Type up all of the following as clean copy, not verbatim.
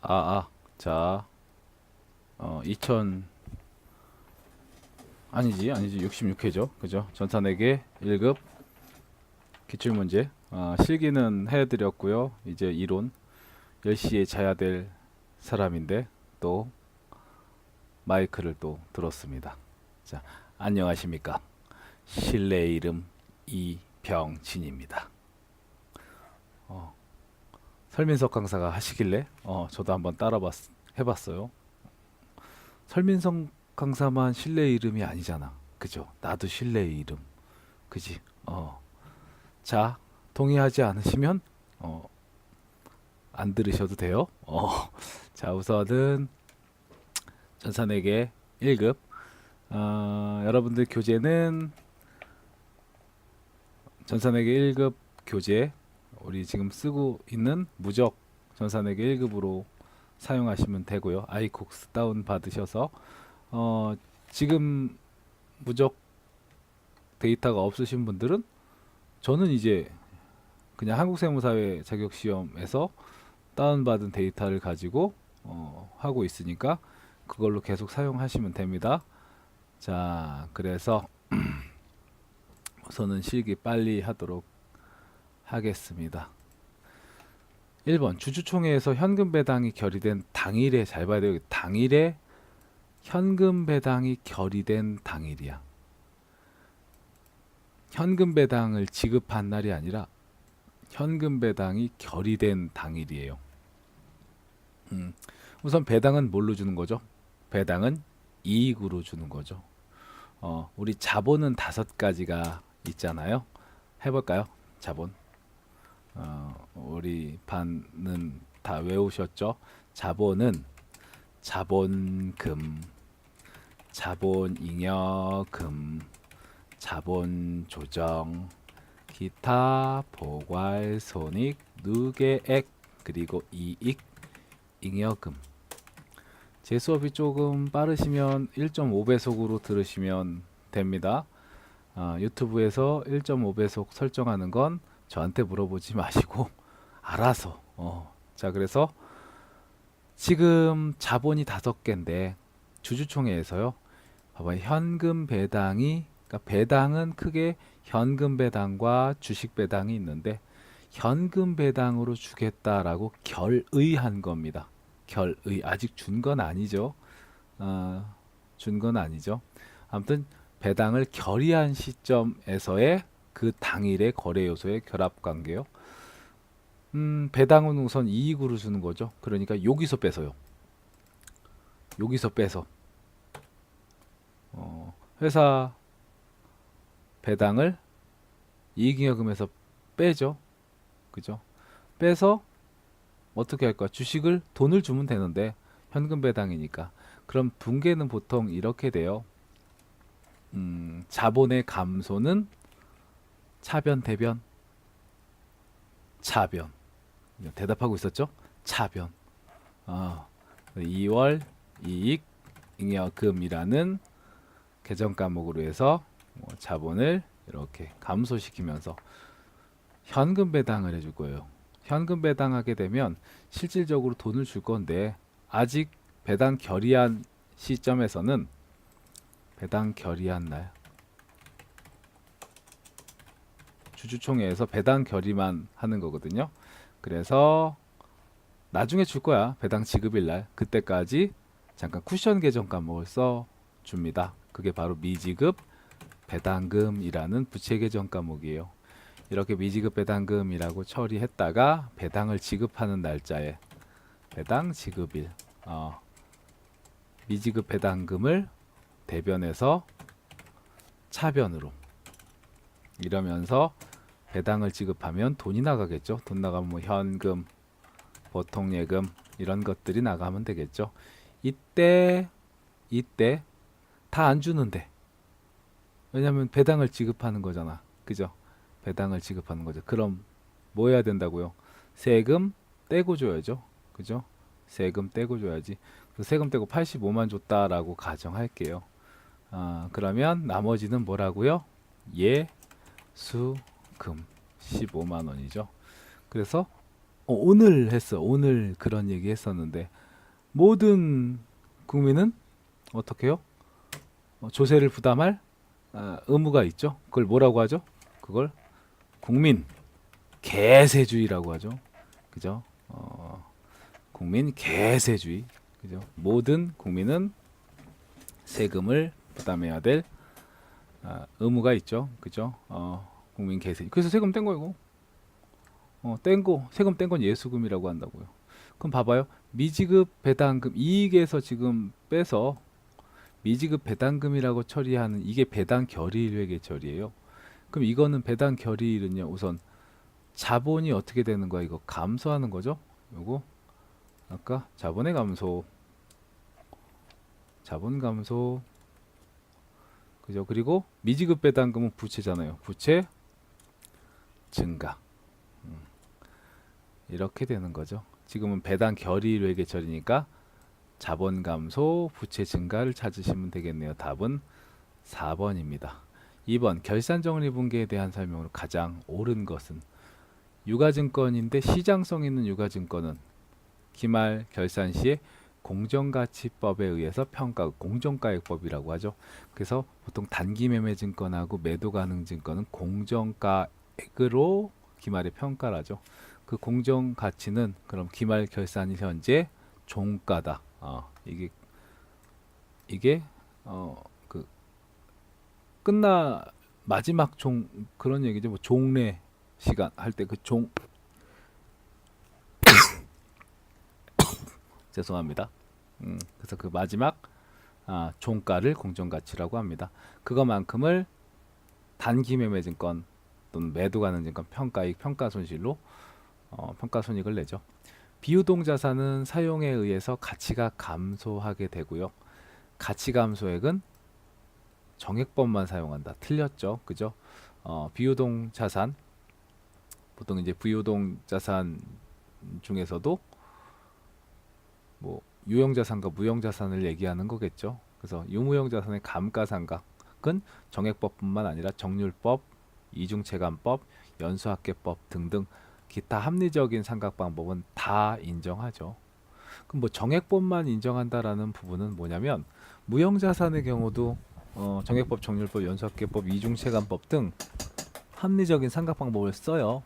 자, 2000 아니지 66회죠. 그죠? 전산회계 1급 기출문제. 실기는 해드렸고요. 이제 이론 10시에 자야 될 사람인데 또 마이크를 또 들었습니다. 자, 안녕하십니까? 실내 이름 이병진입니다. 설민석 강사가 하시길래 저도 한번 해봤어요. 설민석 강사만 실내 이름이 아니잖아. 그죠? 나도 실내 이름. 그지? 자, 동의하지 않으시면 안 들으셔도 돼요. 자, 우선은 전산회계 1급. 여러분들 교재는 전산회계 1급 교재 우리 지금 쓰고 있는 무적 전산회계 1급으로 사용하시면 되고요. 아이콕스 다운 받으셔서 지금 무적 데이터가 없으신 분들은 저는 이제 그냥 한국세무사회 자격시험에서 다운받은 데이터를 가지고 하고 있으니까 그걸로 계속 사용하시면 됩니다. 자, 그래서 우선은 실기 빨리 하도록 하겠습니다. 1번 주주총회에서 현금 배당이 결의된 당일에, 잘 봐야 돼요. 당일에 현금 배당이 결의된 당일이야. 현금 배당을 지급한 날이 아니라 현금 배당이 결의된 당일이에요. 우선 배당은 뭘로 주는 거죠? 배당은 이익으로 주는 거죠. 우리 자본은 5가지가 있잖아요. 해볼까요? 자본. 우리 반은 다 외우셨죠? 자본은 자본금, 자본잉여금, 자본조정, 기타, 보괄, 손익, 누계액, 그리고 이익, 잉여금. 제 수업이 조금 빠르시면 1.5배속으로 들으시면 됩니다. 유튜브에서 1.5배속 설정하는 건 저한테 물어보지 마시고 알아서. 자, 그래서 지금 자본이 5개인데 주주총회에서요. 봐봐요. 현금 배당이, 그러니까 배당은 크게 현금 배당과 주식 배당이 있는데 현금 배당으로 주겠다라고 결의한 겁니다. 결의. 아직 준 건 아니죠. 준 건 아니죠. 아무튼 배당을 결의한 시점에서의 그 당일의 거래 요소의 결합 관계요. 배당은 우선 이익으로 주는 거죠. 그러니까 여기서 빼서요. 여기서 빼서 회사 배당을 이익잉여금에서 빼죠. 그죠? 빼서 어떻게 할 거야? 주식을 돈을 주면 되는데 현금 배당이니까. 그럼 분계는 보통 이렇게 돼요. 자본의 감소는 차변, 대변, 차변. 대답하고 있었죠? 차변. 2월 이익 잉여금이라는 계정 과목으로 해서 자본을 이렇게 감소시키면서 현금 배당을 해줄 거예요. 현금 배당하게 되면 실질적으로 돈을 줄 건데 아직 배당 결의한 시점에서는 배당 결의한 날 주주총회에서 배당 결의만 하는 거거든요. 그래서 나중에 줄 거야. 배당 지급일 날. 그때까지 잠깐 쿠션 계정 과목을 써 줍니다. 그게 바로 미지급 배당금이라는 부채 계정 과목이에요. 이렇게 미지급 배당금이라고 처리했다가 배당을 지급하는 날짜에 배당 지급일, 미지급 배당금을 대변해서 차변으로 이러면서 배당을 지급하면 돈이 나가겠죠. 돈 나가면 뭐 현금, 보통예금 이런 것들이 나가면 되겠죠. 이때 다 안 주는데, 왜냐면 배당을 지급하는 거잖아. 그죠? 배당을 지급하는 거죠. 그럼 뭐 해야 된다고요? 세금 떼고 줘야죠. 그죠? 세금 떼고 줘야지. 그래서 세금 떼고 85만 줬다라고 가정할게요. 그러면 나머지는 뭐라고요? 예수금 15만 원이죠. 그래서 오늘 했어. 오늘 그런 얘기 했었는데 모든 국민은 어떻게 해요? 조세를 부담할 의무가 있죠. 그걸 뭐라고 하죠? 그걸 국민 개세주의라고 하죠. 그죠? 국민 개세주의. 그죠? 모든 국민은 세금을 부담해야 될 의무가 있죠. 그죠? 국민 개세. 그래서 세금 뗀 거이고. 세금 뗀 건 예수금이라고 한다고요. 그럼 봐봐요. 미지급 배당금 이익에서 지금 빼서 미지급 배당금이라고 처리하는 이게 배당 결의일회계 처리예요. 그럼 이거는 배당 결의일은요. 우선 자본이 어떻게 되는 거야? 이거 감소하는 거죠. 요거 아까 자본의 감소, 자본 감소, 그죠? 그리고 미지급 배당금은 부채잖아요. 부채 증가. 이렇게 되는 거죠. 지금은 배당 결의일회계 처리니까 자본 감소, 부채 증가를 찾으시면 되겠네요. 답은 4번입니다. 2번 결산정리분계에 대한 설명으로 가장 옳은 것은 유가증권인데 시장성 있는 유가증권은 기말 결산 시에 공정가치법에 의해서 평가, 공정가액법이라고 하죠. 그래서 보통 단기매매증권하고 매도가능증권은 공정가액으로 기말에 평가를 하죠. 그 공정가치는 그럼 기말 결산이 현재 종가다. 이게 그 끝나 마지막 종 그런 얘기죠. 뭐 종례 시간 할 때 그 종 죄송합니다. 그래서 그 마지막 종가를 공정가치라고 합니다. 그거만큼을 단기매매증권 또는 매도가능증권 평가이익 평가손실로 평가손익을 내죠. 비유동자산은 사용에 의해서 가치가 감소하게 되고요. 가치 감소액은 정액법만 사용한다. 틀렸죠, 그죠? 비유동자산 보통 이제 비유동자산 중에서도 뭐 유형자산과 무형자산을 얘기하는 거겠죠. 그래서 유무형자산의 감가상각은 정액법뿐만 아니라 정률법, 이중체감법, 연수학계법 등등 기타 합리적인 상각 방법은 다 인정하죠. 그럼 뭐 정액법만 인정한다라는 부분은 뭐냐면 무형자산의 경우도 정액법, 정률법, 연수학계법, 이중체감법 등 합리적인 상각 방법을 써요.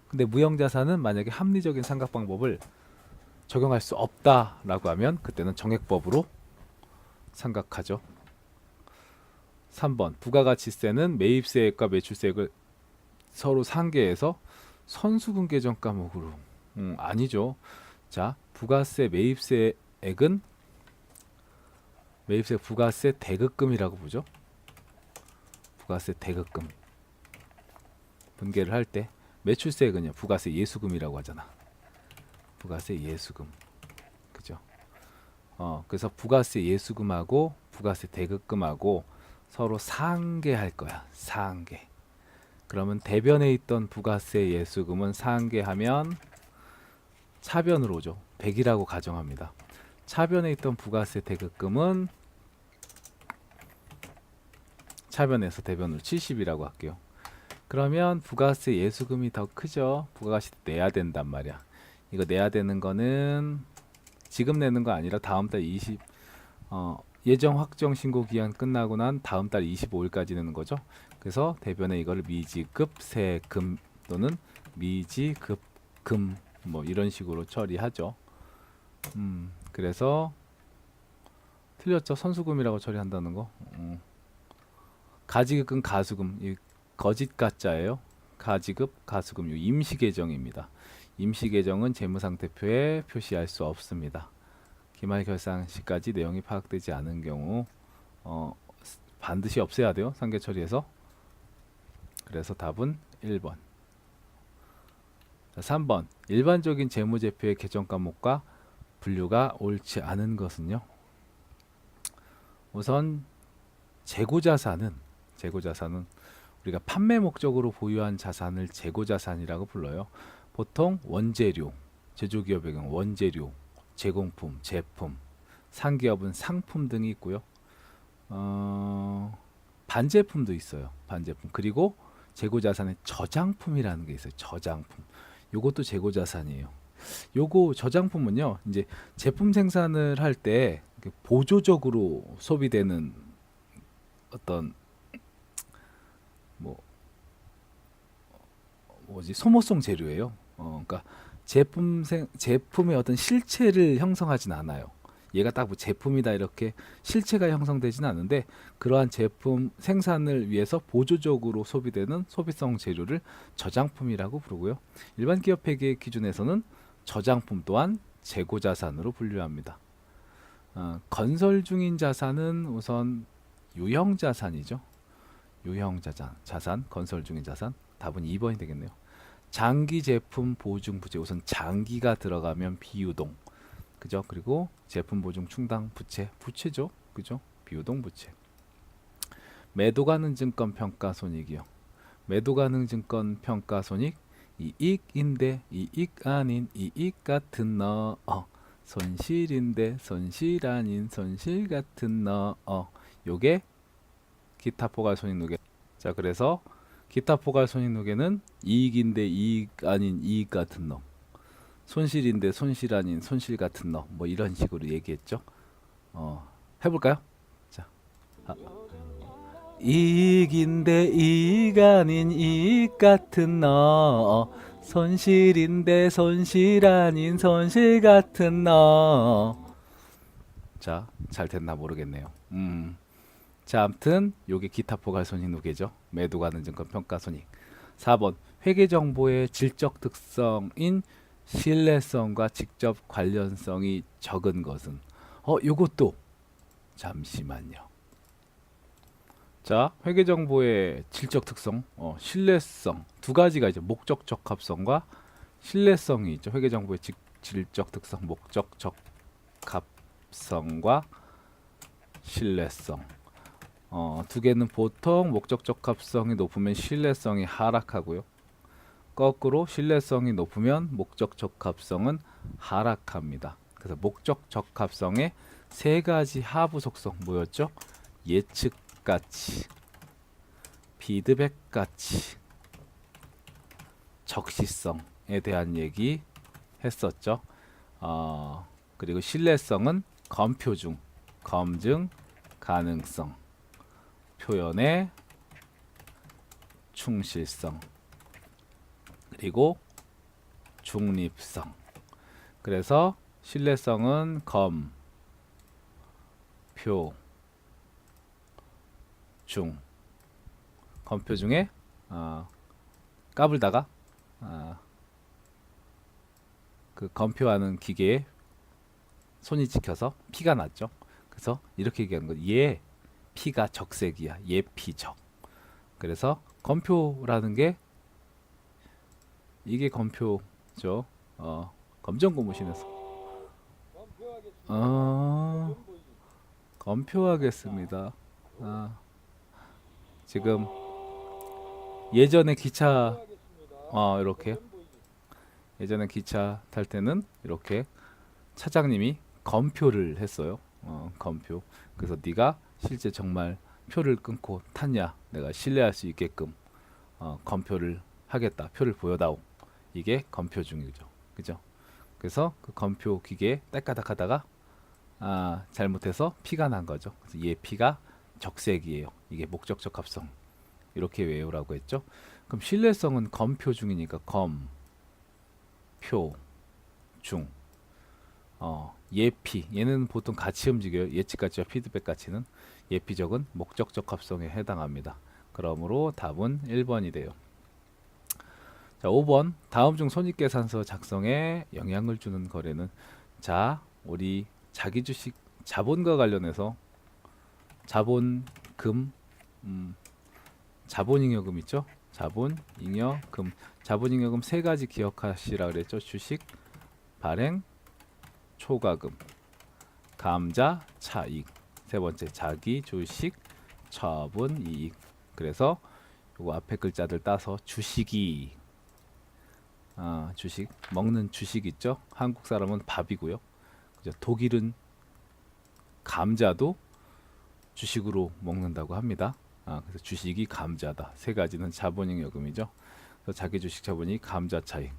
근데 무형자산은 만약에 합리적인 상각 방법을 적용할 수 없다라고 하면 그때는 정액법으로 상각하죠. 3번 부가가치세는 매입세액과 매출세액을 서로 상계해서 선수분계정 과목으로 아니죠. 자, 부가세 매입세액은 매입세 부가세 대급금이라고 보죠. 부가세 대급금 분계를 할 때 매출세액은요 부가세 예수금이라고 하잖아. 부가세 예수금 그죠? 그래서 부가세 예수금하고 부가세 대급금하고 서로 상계할 거야. 상계. 그러면 대변에 있던 부가세 예수금은 상계하면 차변으로 오죠. 100이라고 가정합니다. 차변에 있던 부가세 대급금은 차변에서 대변으로 70이라고 할게요. 그러면 부가세 예수금이 더 크죠. 부가가치 내야 된단 말이야. 이거 내야 되는 거는 지금 내는 거 아니라 다음 달 20 예정 확정 신고 기한 끝나고 난 다음 달 25일까지 내는 거죠. 그래서 대변에 이거를 미지급 세금 또는 미지급 금 뭐 이런 식으로 처리하죠. 그래서 틀렸죠. 선수금이라고 처리한다는 거. 가지급금 가수금 이 거짓 가짜예요. 가지급 가수금 이 임시 계정입니다. 임시 계정은 재무상태표에 표시할 수 없습니다. 기말 결산 시까지 내용이 파악되지 않은 경우 반드시 없애야 돼요. 상계 처리해서. 그래서 답은 1번. 자, 3번 일반적인 재무제표의 계정 과목과 분류가 옳지 않은 것은요. 우선 재고자산은 우리가 판매 목적으로 보유한 자산을 재고자산이라고 불러요. 보통 원재료, 제조기업의 경우 원재료, 제공품, 제품, 상기업은 상품 등이 있고요. 반제품도 있어요. 반제품. 그리고 재고자산의 저장품이라는 게 있어요. 저장품. 요것도 재고자산이에요. 요거 저장품은요, 이제 제품 생산을 할 때 보조적으로 소비되는 어떤 뭐 뭐지 소모성 재료예요. 그러니까 제품의 어떤 실체를 형성하진 않아요. 얘가 딱뭐 제품이다 이렇게 실체가 형성되진 않는데 그러한 제품 생산을 위해서 보조적으로 소비되는 소비성 재료를 저장품이라고 부르고요. 일반 기업 회계 기준에서는 저장품 또한 재고 자산으로 분류합니다. 건설 중인 자산은 우선 유형 자산이죠. 유형 자산, 건설 중인 자산. 답은 2번이 되겠네요. 장기 제품 보증 부채, 우선 장기가 들어가면 비유동, 그죠? 그리고 제품 보증 충당 부채, 부채죠, 그죠? 비유동 부채. 매도 가능 증권 평가 손익이요. 매도 가능 증권 평가 손익, 이익인데 이익 아닌 이익 같은 너, 손실인데 손실 아닌 손실 같은 너, 요게 기타 포괄 손익 누계. 자, 그래서 기타 포괄 손익 누계는 이익인데 이익 아닌 이익 같은 너, 손실인데 손실 아닌 손실 같은 너, 뭐 이런 식으로 얘기했죠. 해볼까요? 자, 이익인데 이익 아닌 이익 같은 너, 손실인데 손실 아닌 손실 같은 너. 자, 잘 됐나 모르겠네요. 자, 아무튼 요게 기타 포괄 손익 누계죠. 매도 가능 증권 평가 손익. 4번 회계 정보의 질적 특성인 신뢰성과 직접 관련성이 적은 것은 요것도 잠시만요. 자, 회계 정보의 질적 특성, 신뢰성 두 가지가 이제 목적 적합성과 신뢰성이 있죠. 회계 정보의 질적 특성, 목적 적합성과 신뢰성. 두 개는 보통 목적 적합성이 높으면 신뢰성이 하락하고요. 거꾸로 신뢰성이 높으면 목적 적합성은 하락합니다. 그래서 목적 적합성의 세 가지 하부 속성 뭐였죠? 예측 가치, 피드백 가치, 적시성에 대한 얘기 했었죠. 그리고 신뢰성은 검표 중, 검증 가능성, 표현의 충실성, 그리고 중립성. 그래서 신뢰성은 검, 표, 중. 검표 중에 까불다가 그 검표하는 기계에 손이 찍혀서 피가 났죠. 그래서 이렇게 얘기하는 거예요. 얘 피가 적색이야. 얘 피적. 그래서 검표라는 게 이게 검표죠. 검정 고무신에서 검표하겠습니다. 지금 예전에 기차 이렇게 예전에 기차 탈 때는 이렇게 차장님이 검표를 했어요. 검표. 그래서 네가 실제 정말 표를 끊고 탔냐? 내가 신뢰할 수 있게끔 검표를 하겠다. 표를 보여다오. 이게 검표 중이죠. 그죠? 그래서 그 검표 기계에 딸까닥 하다가 잘못해서 피가 난 거죠. 그래서 얘 피가 적색이에요. 이게 목적 적합성. 이렇게 외우라고 했죠. 그럼 신뢰성은 검표 중이니까 검, 표, 중. 예피. 얘는 보통 같이 움직여요. 예측 가치와 피드백 가치는. 예피적은 목적 적합성에 해당합니다. 그러므로 답은 1번이 돼요. 자, 5번. 다음 중 손익계산서 작성에 영향을 주는 거래는, 자, 우리 자기 주식 자본과 관련해서 자본금, 자본잉여금 있죠? 자본잉여금. 자본잉여금 세 가지 기억하시라 그랬죠? 주식, 발행, 초과금, 감자, 차익. 세 번째 자기 주식, 처분, 이익. 그래서 요거 앞에 글자들 따서 주식이, 주식, 먹는 주식 있죠? 한국 사람은 밥이고요. 그죠? 독일은 감자도 주식으로 먹는다고 합니다. 그래서 주식이 감자다. 세 가지는 자본잉여금이죠. 그래서 자기 주식, 자본이익, 감자, 차익.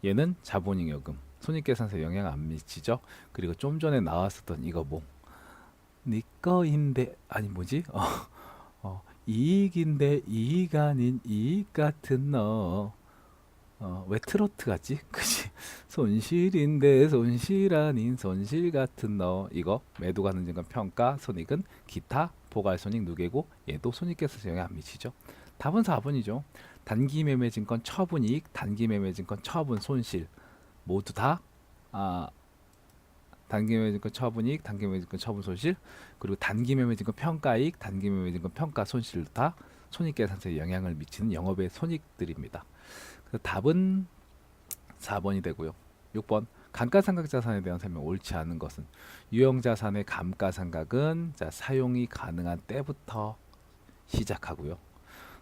얘는 자본잉여금. 손익계산서에 영향 안 미치죠. 그리고 좀 전에 나왔었던 이거 뭐 네 거인데 아니 뭐지? 이익인데 이익 아닌 이익 같은 너. 왜 트로트 같지? 그치? 손실인데 손실 아닌 손실 같은 너. 이거 매도 가는 증권 평가 손익은 기타 포괄손익 누계고 얘도 손익계산서 영향 안 미치죠. 답은 4번이죠. 단기 매매 증권 처분 이익, 단기 매매 증권 처분 손실 모두 다 아, 단기 매매 증권 처분 이익, 단기 매매 증권 처분 손실, 그리고 단기 매매 증권 평가 이익, 단기 매매 증권 평가 손실 다 손익계산서에 영향을 미치는 영업의 손익들입니다. 그래서 답은 4번이 되고요. 6번 감가상각자산에 대한 설명 옳지 않은 것은 유형자산의 감가상각은 자, 사용이 가능한 때부터 시작하고요.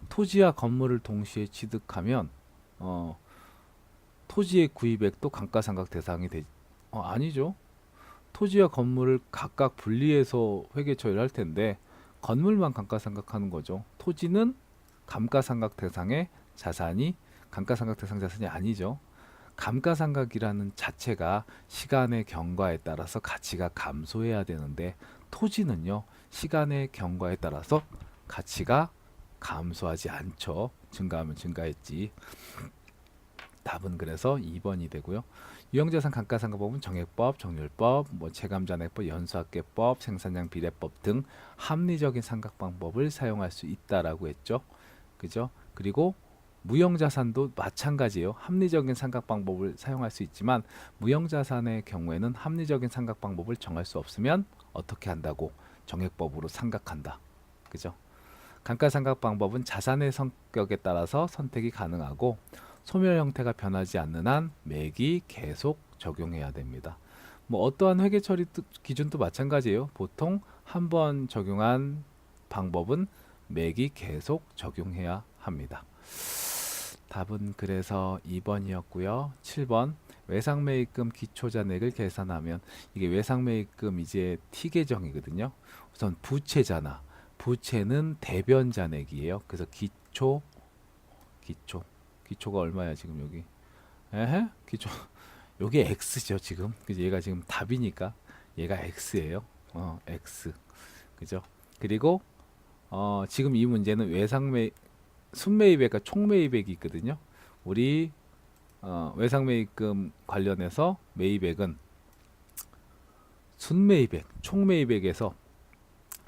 토지와 건물을 동시에 취득하면 토지의 구입액도 감가상각 대상이 아니죠. 토지와 건물을 각각 분리해서 회계 처리할 텐데 건물만 감가상각하는 거죠. 토지는 감가상각 대상의 자산이 감가상각 대상 자산이 아니죠. 감가상각이라는 자체가 시간의 경과에 따라서 가치가 감소해야 되는데 토지는요 시간의 경과에 따라서 가치가 감소하지 않죠. 증가하면 증가했지. 답은 그래서 2번이 되고요. 유형자산 감가상각법은 정액법, 정률법, 체감잔액법, 연수학계법, 생산량 비례법 등 합리적인 상각 방법을 사용할 수 있다라고 했죠. 그죠? 그리고 무형자산도 마찬가지예요. 합리적인 상각 방법을 사용할 수 있지만 무형자산의 경우에는 합리적인 상각 방법을 정할 수 없으면 어떻게 한다고? 정액법으로 상각한다. 그죠? 감가상각 방법은 자산의 성격에 따라서 선택이 가능하고 소멸 형태가 변하지 않는 한 매기 계속 적용해야 됩니다. 어떠한 회계 처리 기준도 마찬가지예요. 보통 한 번 적용한 방법은 매기 계속 적용해야 합니다. 답은 그래서 2번이었고요. 7번 외상매입금 기초잔액을 계산하면 이게 외상매입금 이제 T 계정이거든요. 우선 부채잖아. 부채는 대변 잔액이에요. 그래서 기초가 얼마야 지금 여기? 에헤? 기초 여기 X죠 지금. 그죠? 얘가 지금 답이니까 얘가 X예요. X. 그죠? 그리고 지금 이 문제는 순매입액과 총매입액이 있거든요. 우리 외상매입금 관련해서 매입액은 순매입액, 총매입액에서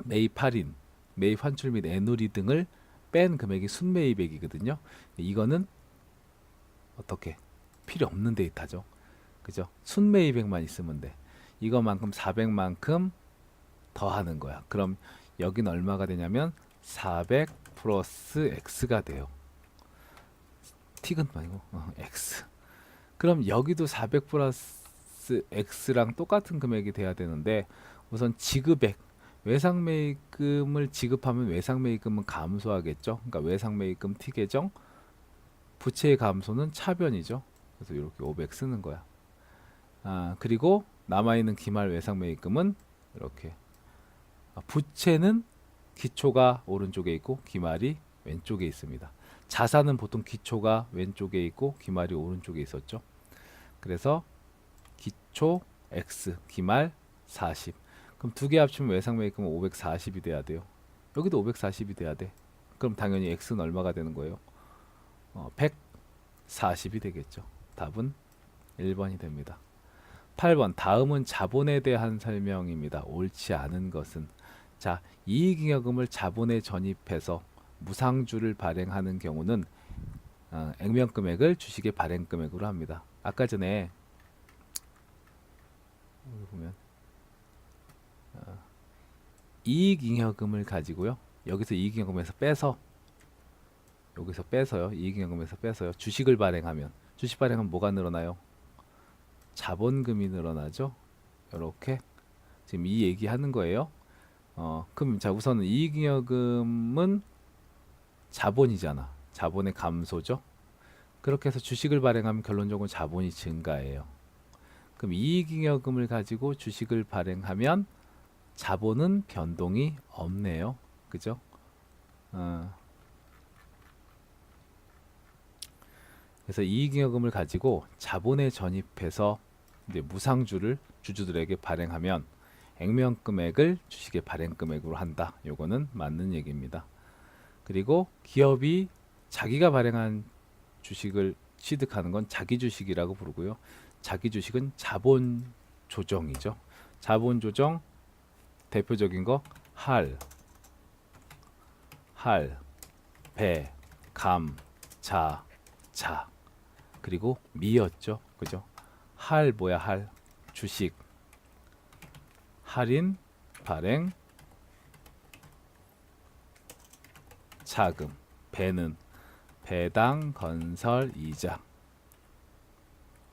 매입 할인, 매입 환출 및 애누리 등을 뺀 금액이 순매입액이거든요. 이거는 어떻게 필요 없는 데이터죠. 그죠? 순매입액만 있으면 돼. 이거만큼 400만큼 더 하는 거야. 그럼 여긴 얼마가 되냐면 400 플러스 X가 돼요. T근 말고 X. 그럼 여기도 400 플러스 X랑 똑같은 금액이 돼야 되는데 우선 지급액 외상매입금을 지급하면 외상매입금은 감소하겠죠. 그러니까 외상매입금 T 계정 부채의 감소는 차변이죠. 그래서 이렇게 500 쓰는 거야. 그리고 남아있는 기말 외상매입금은 이렇게 부채는 기초가 오른쪽에 있고 기말이 왼쪽에 있습니다. 자산은 보통 기초가 왼쪽에 있고 기말이 오른쪽에 있었죠. 그래서 기초 X, 기말 40. 그럼 두 개 합치면 외상매입금은 540이 돼야 돼요. 여기도 540이 돼야 돼. 그럼 당연히 X는 얼마가 되는 거예요? 140이 되겠죠. 답은 1번이 됩니다. 8번 다음은 자본에 대한 설명입니다. 옳지 않은 것은 자, 이익잉여금을 자본에 전입해서 무상주를 발행하는 경우는 액면금액을 주식의 발행금액으로 합니다. 아까 전에 여기 보면 이익잉여금을 가지고요. 여기서 이익잉여금에서 빼서 여기서 빼서요. 이익잉여금에서 빼서요. 주식을 발행하면 주식 발행하면 뭐가 늘어나요? 자본금이 늘어나죠. 이렇게 지금 이 얘기하는 거예요. 그럼 자 우선은 이익잉여금은 자본이잖아. 자본의 감소죠. 그렇게 해서 주식을 발행하면 결론적으로 자본이 증가해요. 그럼 이익잉여금을 가지고 주식을 발행하면 자본은 변동이 없네요. 그죠? 그래서 이익잉여금을 가지고 자본에 전입해서 이제 무상주를 주주들에게 발행하면 액면금액을 주식의 발행금액으로 한다. 요거는 맞는 얘기입니다. 그리고 기업이 자기가 발행한 주식을 취득하는 건 자기 주식이라고 부르고요. 자기 주식은 자본 조정이죠. 자본 조정 대표적인 거 할, 배, 감, 자, 그리고 미였죠. 그죠? 할 뭐야 할 주식 할인 발행 차금 배는 배당 건설 이자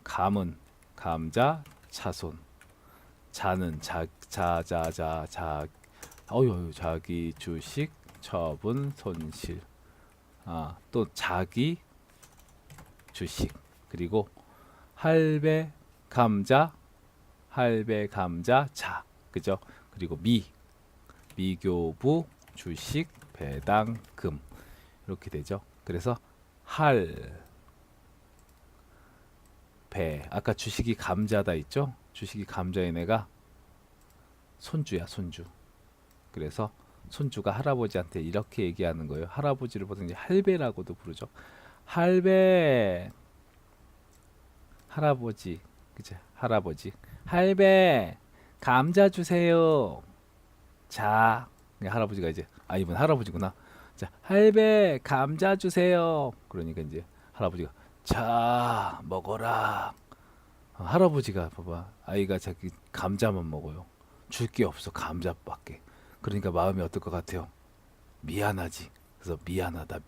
감은 감자 차손 자는 자기 주식 처분 손실 또 자기 주식 그리고 할배 감자 자 그죠? 그리고 미교부 주식 배당금 이렇게 되죠. 그래서 배 아까 주식이 감자다 있죠? 주식이 감자인 애가 손주야 손주. 그래서 손주가 할아버지한테 이렇게 얘기하는 거예요. 할아버지를 보통 이제 할배라고도 부르죠. 할배 할아버지 그죠? 할아버지 할배 감자 주세요. 자 할아버지가 이제 이분 할아버지구나. 자 할배 감자 주세요. 그러니까 이제 할아버지가 자 먹어라. 할아버지가 봐봐 아이가 자기 감자만 먹어요. 줄 게 없어 감자밖에. 그러니까 마음이 어떨 것 같아요? 미안하지. 그래서 미안하다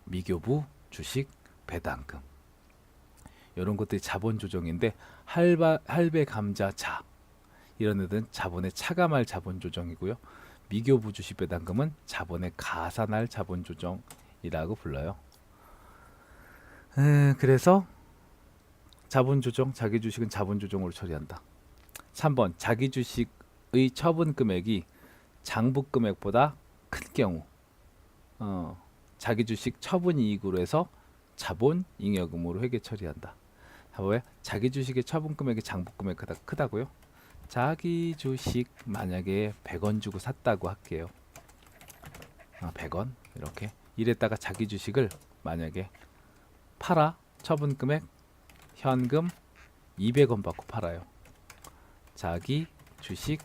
미교부 주식 배당금 이런 것들이 자본 조정인데 할배 감자 자 이런 애들은 자본의 차감할 자본 조정이고요. 미교부 주식 배당금은 자본의 가산할 자본 조정이라고 불러요. 그래서 자본 조정 자기 주식은 자본 조정으로 처리한다. 3번 자기 주식의 처분 금액이 장부 금액보다 큰 경우 자기 주식 처분 이익으로 해서 자본 잉여금으로 회계 처리한다. 봐봐요. 자기 주식의 처분 금액이 장부 금액보다 크다고요? 자기 주식 만약에 100원 주고 샀다고 할게요. 100원 이렇게 이랬다가 자기 주식을 만약에 팔아 처분 금액 현금 200원 받고 팔아요. 자기 주식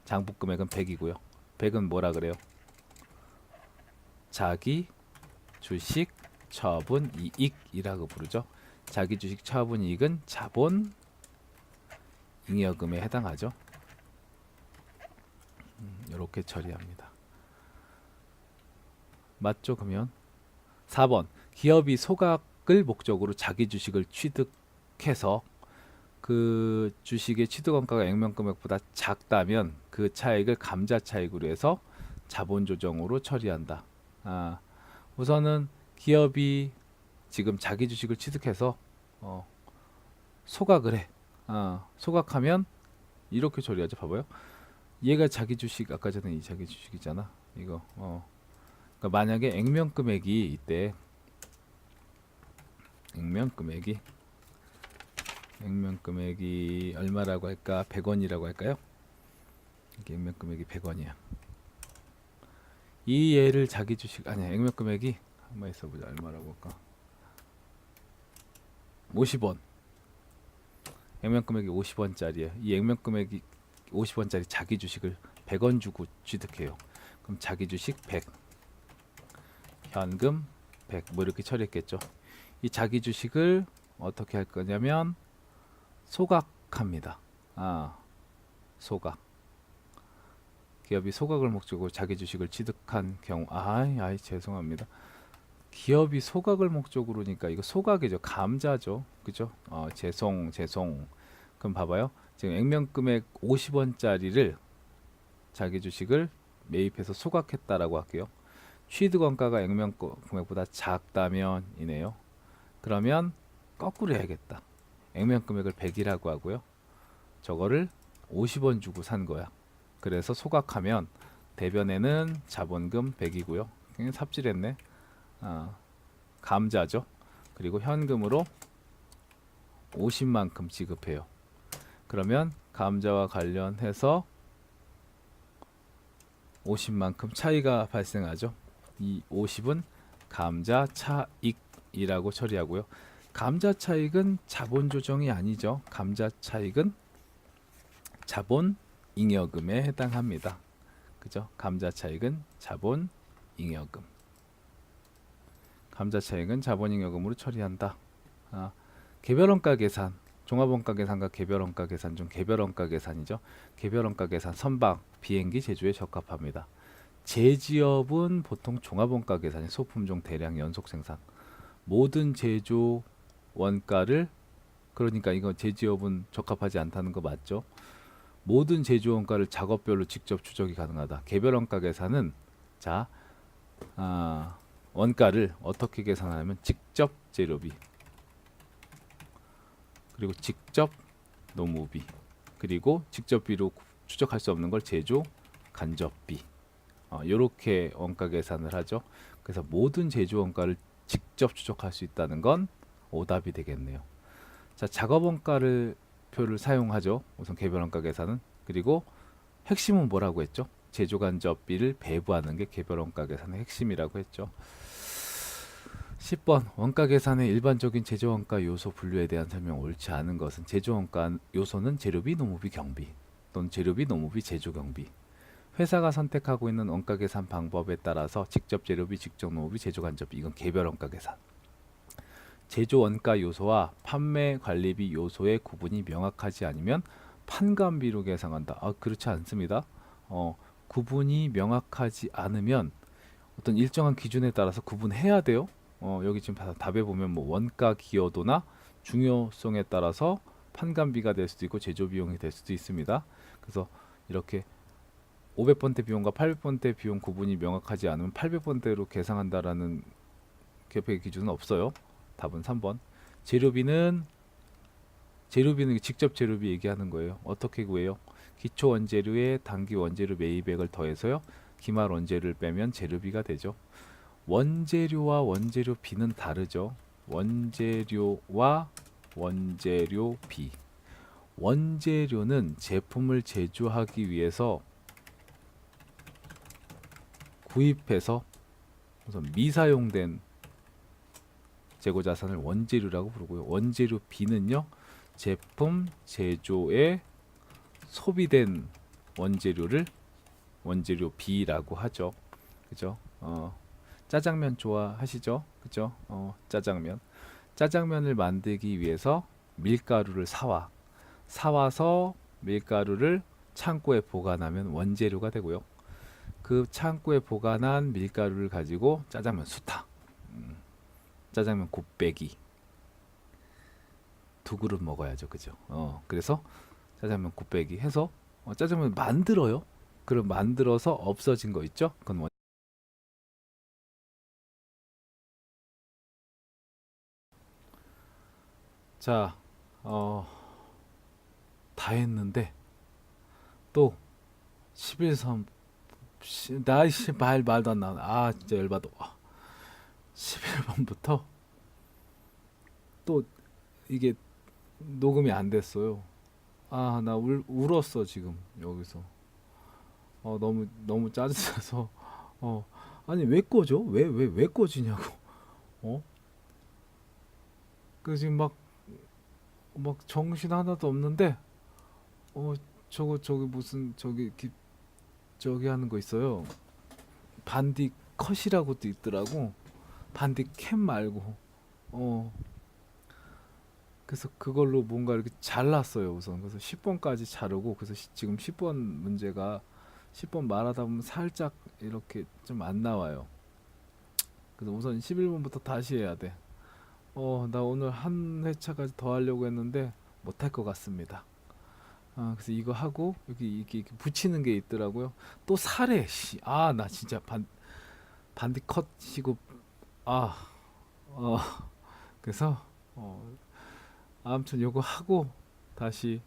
장부 금액은 100이고요. 100은 뭐라 그래요? 자기 주식 처분 이익이라고 부르죠. 자기 주식 처분 이익은 자본 잉여금에 해당하죠. 이렇게 처리합니다. 맞죠? 그러면 4번 기업이 소각을 목적으로 자기 주식을 취득해서 그 주식의 취득원가가 액면금액보다 작다면 그 차익을 감자 차익으로 해서 자본 조정으로 처리한다. 우선은 기업이 지금 자기 주식을 취득해서 소각을 해. 소각하면 이렇게 처리하죠. 봐봐요. 얘가 자기 주식 아까 전에 이 자기 주식이잖아. 이거 그러니까 만약에 액면금액이 이때 액면금액이 얼마라고 할까? 100원이라고 할까요? 이게 액면금액이 100원이야. 이 얘를 자기 주식 아니야. 액면금액이 한번 있어보자. 얼마라고 할까? 50원. 액면금액이 50원짜리예요. 이 액면금액이 50원짜리 자기 주식을 100원 주고 취득해요. 그럼 자기 주식 100, 현금 100, 뭐 이렇게 처리했겠죠. 이 자기 주식을 어떻게 할 거냐면 소각합니다. 소각. 기업이 소각을 목적으로 자기 주식을 취득한 경우, 죄송합니다. 기업이 소각을 목적으로니까 이거 소각이죠. 감자죠. 그죠? 죄송. 그럼 봐봐요. 지금 액면금액 50원짜리를 자기 주식을 매입해서 소각했다라고 할게요. 취득원가가 액면금액보다 작다면 이네요. 그러면 거꾸로 해야겠다. 액면금액을 100이라고 하고요. 저거를 50원 주고 산 거야. 그래서 소각하면 대변에는 자본금 100이고요. 그냥 삽질했네. 감자죠. 그리고 현금으로 50만큼 지급해요. 그러면 감자와 관련해서 50만큼 차이가 발생하죠. 이 50은 감자 차익이라고 처리하고요. 감자 차익은 자본 조정이 아니죠. 감자 차익은 자본 잉여금에 해당합니다. 그죠? 감자 차익은 자본 잉여금. 감자 차익은 자본 잉여금으로 처리한다. 개별원가 계산, 종합원가 계산과 개별원가 계산 중 개별원가 계산이죠. 개별원가 계산 선박, 비행기 제조에 적합합니다. 제지업은 보통 종합원가 계산이 소품종 대량 연속 생산. 모든 제조 원가를, 그러니까 이거 제지업은 적합하지 않다는 거 맞죠? 모든 제조 원가를 작업별로 직접 추적이 가능하다. 개별원가 계산은 자 원가를 어떻게 계산하냐면 직접 재료비, 그리고 직접 노무비, 그리고 직접비로 추적할 수 없는 걸 제조 간접비, 이렇게 원가 계산을 하죠. 그래서 모든 제조 원가를 직접 추적할 수 있다는 건 오답이 되겠네요. 자, 작업 원가를 표를 사용하죠. 우선 개별 원가 계산은. 그리고 핵심은 뭐라고 했죠? 제조 간접비를 배부하는 게 개별 원가 계산의 핵심이라고 했죠. 10번 원가 계산의 일반적인 제조 원가 요소 분류에 대한 설명. 옳지 않은 것은 제조 원가 요소는 재료비, 노무비, 경비 또는 재료비, 노무비, 제조 경비. 회사가 선택하고 있는 원가 계산 방법에 따라서 직접 재료비, 직접 노무비, 제조 간접비, 이건 개별 원가 계산. 제조 원가 요소와 판매 관리비 요소의 구분이 명확하지 않으면 판관비로 계산한다. 그렇지 않습니다. 구분이 명확하지 않으면 어떤 일정한 기준에 따라서 구분해야 돼요. 여기 지금 답에 보면 뭐 원가 기여도나 중요성에 따라서 판관비가 될 수도 있고 제조 비용이 될 수도 있습니다. 그래서 이렇게 500번대 비용과 800번대 비용 구분이 명확하지 않으면 800번대로 계산한다라는 계획 기준은 없어요. 답은 3번. 재료비는 직접 재료비 얘기하는 거예요. 어떻게 구해요? 기초 원재료에 단기 원재료 매입액을 더해서요. 기말 원재료를 빼면 재료비가 되죠. 원재료와 원재료비는 다르죠. 원재료와 원재료비. 원재료는 제품을 제조하기 위해서 구입해서 우선 미사용된 재고자산을 원재료라고 부르고요. 원재료비는요, 제품 제조에 소비된 원재료를 원재료비라고 하죠. 그죠? 짜장면 좋아하시죠? 그죠? 짜장면을 만들기 위해서 밀가루를 사와서 밀가루를 창고에 보관하면 원재료가 되고요. 그 창고에 보관한 밀가루를 가지고 짜장면 수타, 짜장면 곱빼기 2그릇 먹어야죠. 그죠? 그래서 짜장면 곱빼기 해서 짜장면 만들어요. 그럼 만들어서 없어진 거 있죠? 그건 자, 다 했는데 또 11선 나이씨 말도 안 나오네. 진짜 열받아. 11번부터 또 이게 녹음이 안 됐어요. 나 울었어 지금 여기서. 너무 짜증나서. 아니 왜 꺼져? 왜 꺼지냐고. 어? 그 지금 막 정신 하나도 없는데. 저기 무슨 저기 하는 거 있어요. 반디 컷이라고도 있더라고. 반디 캠 말고. 그래서 그걸로 뭔가 이렇게 잘랐어요 우선. 그래서 10번까지 자르고, 그래서 지금 10번 문제가 10번 말하다 보면 살짝 이렇게 좀 안 나와요. 그래서 우선 11번부터 다시 해야 돼. 나 오늘 한 회차까지 더 하려고 했는데 못할 것 같습니다. 그래서 이거 하고 여기 이렇게 붙이는 게 있더라고요. 또 사래. 나 진짜 반디 컷이고. 아, 어, 그래서 아무튼 요거 하고 다시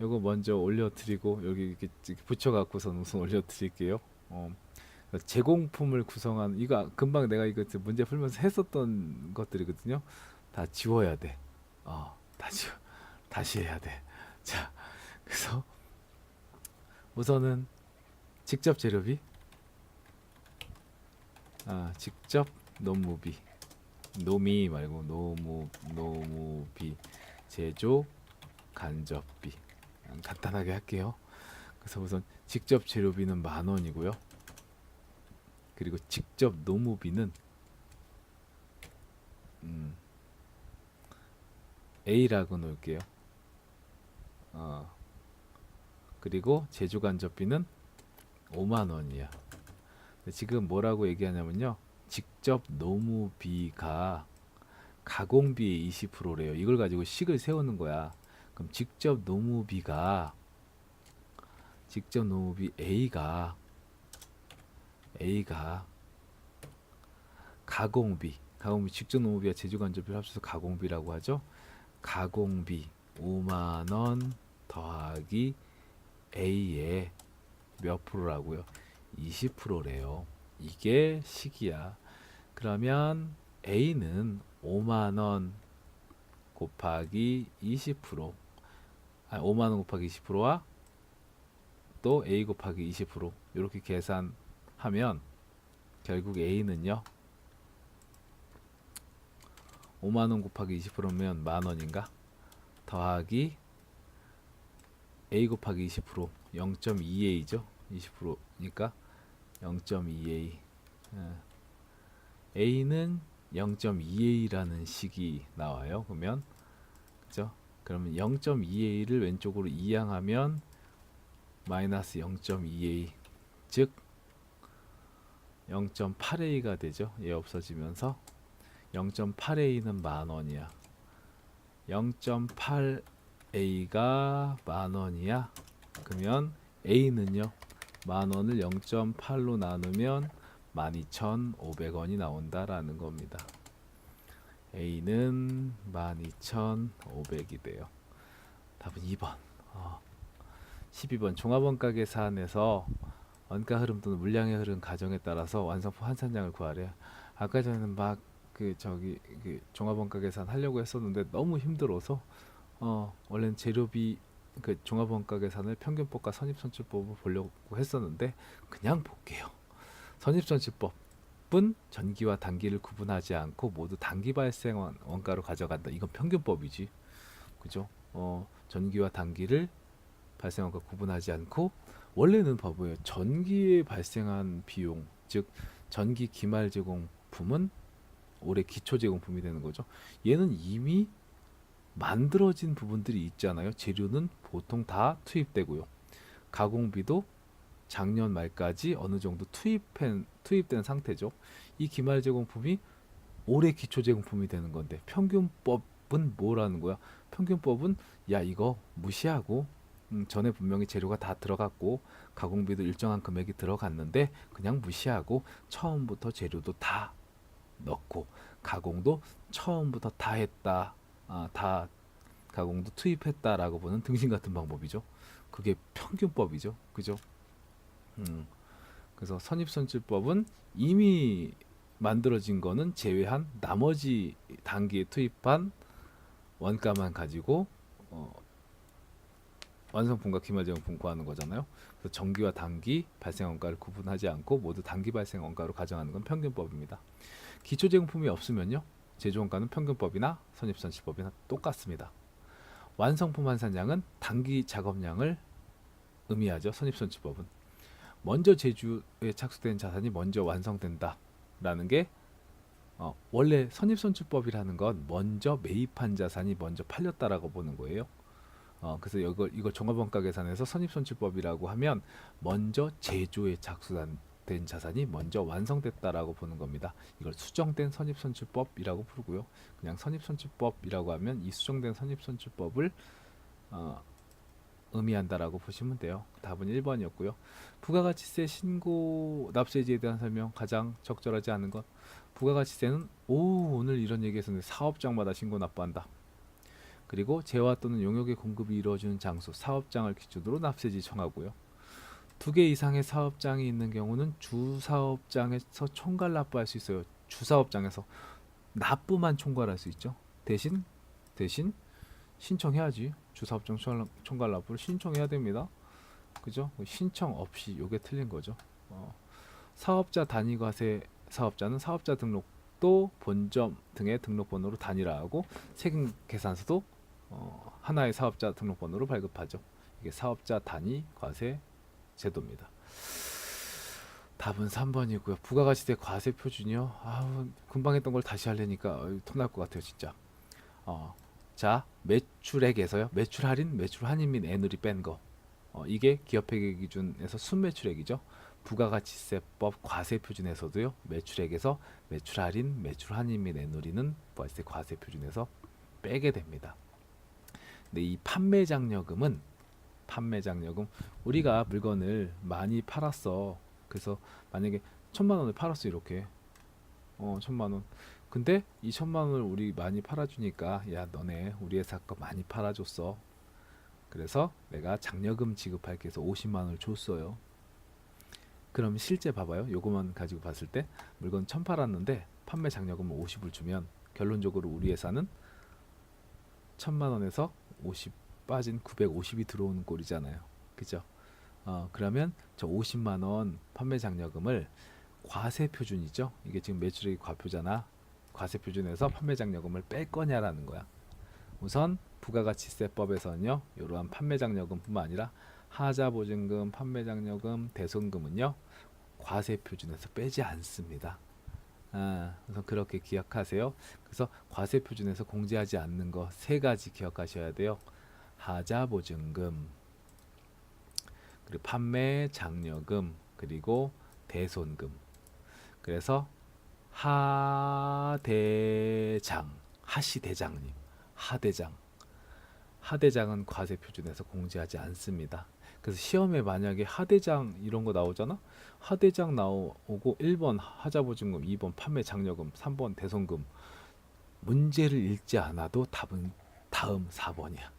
요거 먼저 올려드리고 여기 이렇게 붙여갖고선 우선 올려드릴게요. 제공품을 구성한 이거 금방 내가 이거 문제 풀면서 했었던 것들이거든요. 다 지워야 돼. 다시 해야 돼. 자, 그래서 우선은 직접 재료비, 직접 노무비, 노미 말고 노무비, 제조 간접비. 간단하게 할게요. 그래서 우선 직접 재료비는 10,000원이고요. 그리고 직접 노무비는 A라고 놓을게요. 그리고 제조 간접비는 50,000원이야. 지금 뭐라고 얘기하냐면요. 직접 노무비가 가공비의 20%래요. 이걸 가지고 식을 세우는 거야. 그럼 직접 노무비 A가 가공비 직접 노무비와 제조 간접비를 합쳐서 가공비라고 하죠. 가공비 50,000원 더하기 A의 몇 프로라고요? 20%래요. 이게 식이야. 그러면 A는 50,000원 곱하기 20%, 50,000원 곱하기 20%와 또 A 곱하기 20% 이렇게 계산하면 결국 A는요 50,000원 곱하기 20%면 10,000원인가? 더하기 A 곱하기 20% 0.2A죠. 20%니까 0.2A. A는 0.2A라는 식이 나와요. 그러면 그죠? 그러면 0.2A를 왼쪽으로 이항하면 마이너스 0.2A, 즉 0.8A가 되죠. 얘 없어지면서 0.8A는 10,000원이야. 0.8A가 10,000원이야. 그러면 A는요 10,000원을 0.8로 나누면 12,500원이 나온다라는 겁니다. A는 12,500이 돼요. 답은 2번. 12번 종합원가 계산에서 원가 흐름 또는 물량의 흐름 가정에 따라서 완성품 환산량을 구하래. 아까 전에는 막 그 종합원가 계산 하려고 했었는데 너무 힘들어서 원래는 재료비 그 종합원가 계산을 평균법과 선입선출법을 보려고 했었는데 그냥 볼게요. 선입선출법은 전기와 단기를 구분하지 않고 모두 단기 발생 원가로 가져간다. 이건 평균법이지, 그죠? 전기와 단기를 발생 원가 구분하지 않고 원래는 봐봐요. 전기에 발생한 비용, 즉 전기 기말 제공품은 올해 기초 제공품이 되는 거죠. 얘는 이미 만들어진 부분들이 있잖아요. 재료는 보통 다 투입되고요. 가공비도 작년 말까지 어느 정도 투입된 상태죠. 이 기말 제공품이 올해 기초 제공품이 되는 건데 평균법은 뭐라는 거야? 평균법은 야 이거 무시하고 전에 분명히 재료가 다 들어갔고 가공비도 일정한 금액이 들어갔는데 그냥 무시하고 처음부터 재료도 다 넣고 가공도 처음부터 다 했다. 다 가공도 투입했다라고 보는 등신 같은 방법이죠. 그게 평균법이죠. 그죠? 그래서 선입선출법은 이미 만들어진 거는 제외한 나머지 단기에 투입한 원가만 가지고 완성품과 기말제공품 구하는 거잖아요. 그래서 정기와 단기 발생 원가를 구분하지 않고 모두 단기 발생 원가로 가정하는 건 평균법입니다. 기초 제공품이 없으면요, 제조 원가는 평균법이나 선입선출법이나 똑같습니다. 완성품 환산량은 단기 작업량을 의미하죠. 선입선출법은 먼저 제조에 착수된 자산이 먼저 완성된다 라는 게 원래 선입선출법이라는 건 먼저 매입한 자산이 먼저 팔렸다라고 보는 거예요. 그래서 이걸 종합원가 계산에서 선입선출법이라고 하면 먼저 제조에 착수된 자산이 먼저 완성됐다라고 보는 겁니다. 이걸 수정된 선입선출법이라고 부르고요. 그냥 선입선출법이라고 하면 이 수정된 선입선출법을 의미한다라고 보시면 돼요. 답은 1번이었고요. 부가가치세 신고 납세지에 대한 설명, 가장 적절하지 않은 것. 부가가치세는 오늘 이런 얘기했었는데 사업장마다 신고 납부한다. 그리고 재화 또는 용역의 공급이 이루어지는 장소, 사업장을 기준으로 납세지 청하고요. 두 개 이상의 사업장이 있는 경우는 주사업장에서 총괄 납부할 수 있어요. 주사업장에서 납부만 총괄할 수 있죠. 대신 신청해야지. 주사업장 총괄 납부를 신청해야 됩니다. 그죠? 신청 없이 요게 틀린 거죠. 사업자 단위 과세 사업자는 사업자 등록도 본점 등의 등록번호로 단일화하고 세금 계산서도 하나의 사업자 등록번호로 발급하죠. 이게 사업자 단위 과세 제도입니다. 답은 3번이고요. 부가가치세 과세 표준이요. 아우, 금방 했던 걸 다시 하려니까 토날 것 같아요, 진짜. 자, 매출액에서요. 매출 할인, 매출 환입 및 애누리 뺀 거. 이게 기업회계 기준에서 순매출액이죠. 부가가치세법 과세 표준에서도요. 매출액에서 매출 할인, 매출 환입 및 애누리는 부가가치세 과세 표준에서 빼게 됩니다. 근데 이 판매장려금 우리가 물건을 많이 팔았어. 그래서 만약에 1,000만 원을 팔았어 이렇게 1,000만 원. 근데 이 1,000만 원을 우리 많이 팔아주니까 야 너네 우리 회사 거 많이 팔아줬어. 그래서 내가 장려금 지급할게 해서 50만 원을 줬어요. 그럼 실제 봐봐요. 요거만 가지고 봤을 때 물건 1,000 팔았는데 판매 장려금을 50을 주면 결론적으로 우리 회사는 1,000만 원에서 50 빠진 950이 들어오는 꼴이잖아요. 그죠? 그러면 저 50만 원 판매 장려금을 과세 표준이죠. 이게 지금 매출액이 과표잖아. 과세 표준에서 판매 장려금을 뺄 거냐라는 거야. 우선 부가가치세법에서는요. 이러한 판매 장려금뿐만 아니라 하자보증금, 판매 장려금, 대손금은요. 과세 표준에서 빼지 않습니다. 우선 그렇게 기억하세요. 그래서 과세 표준에서 공제하지 않는 거 세 가지 기억하셔야 돼요. 하자보증금, 그리고 판매 장려금, 그리고 대손금. 그래서 하시대장님, 하대장은 과세 표준에서 공제하지 않습니다. 그래서 시험에 만약에 하대장 이런 거 나오잖아. 하대장 나오고 1번 하자보증금, 2번 판매 장려금, 3번 대손금. 문제를 읽지 않아도 답은 다음 4번이야.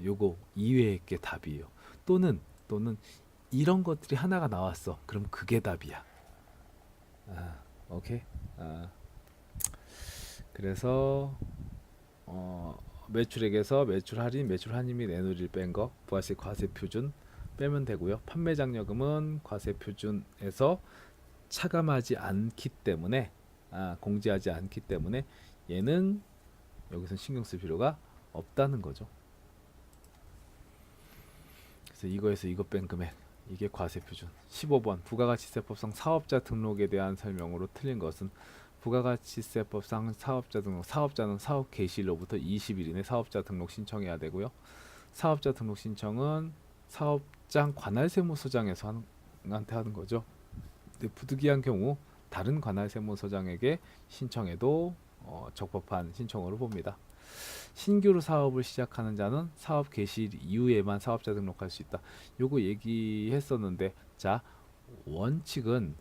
요거 이외의 게 답이에요. 또는 이런 것들이 하나가 나왔어. 그럼 그게 답이야. 오케이. 그래서 매출액에서 매출 할인, 매출 환입 및 애누리를 뺀 거 부가세 과세 표준 빼면 되고요. 판매 장려금은 과세 표준에서 차감하지 않기 때문에 공제하지 않기 때문에 얘는 여기서 신경 쓸 필요가 없다는 거죠. 그래서 이거에서 이거 뺀 금액 이게 과세 표준. 15번 부가가치세법상 사업자 등록에 대한 설명으로 틀린 것은 부가가치세법상 사업자 등록, 사업자는 사업 개시일로부터 20일 이내 사업자 등록 신청해야 되고요. 사업자 등록 신청은 사업장 관할세무서장에서 한테 하는 거죠. 근데 부득이한 경우 다른 관할세무서장에게 신청해도 적법한 신청으로 봅니다. 신규로 사업을 시작하는 자는 사업 개시일 이후에만 사업자 등록할 수 있다. 요거 얘기했었는데, 자, 원칙은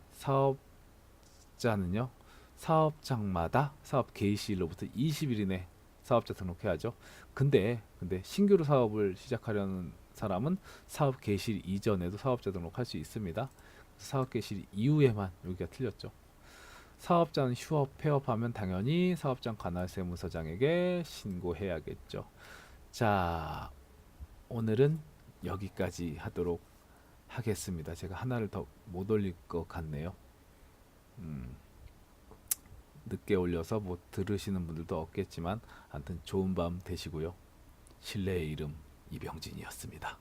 사업자는요 사업장마다 사업 개시일로부터 20일 이내 사업자 등록해야죠. 근데 신규로 사업을 시작하려는 사람은 사업 개시일 이전에도 사업자 등록할 수 있습니다. 사업 개시일 이후에만, 여기가 틀렸죠. 사업자는 휴업, 폐업하면 당연히 사업장 관할세무서장에게 신고해야겠죠. 자, 오늘은 여기까지 하도록 하겠습니다. 제가 하나를 더 못 올릴 것 같네요. 늦게 올려서 뭐 들으시는 분들도 없겠지만 아무튼 좋은 밤 되시고요. 신뢰의 이름 이병진이었습니다.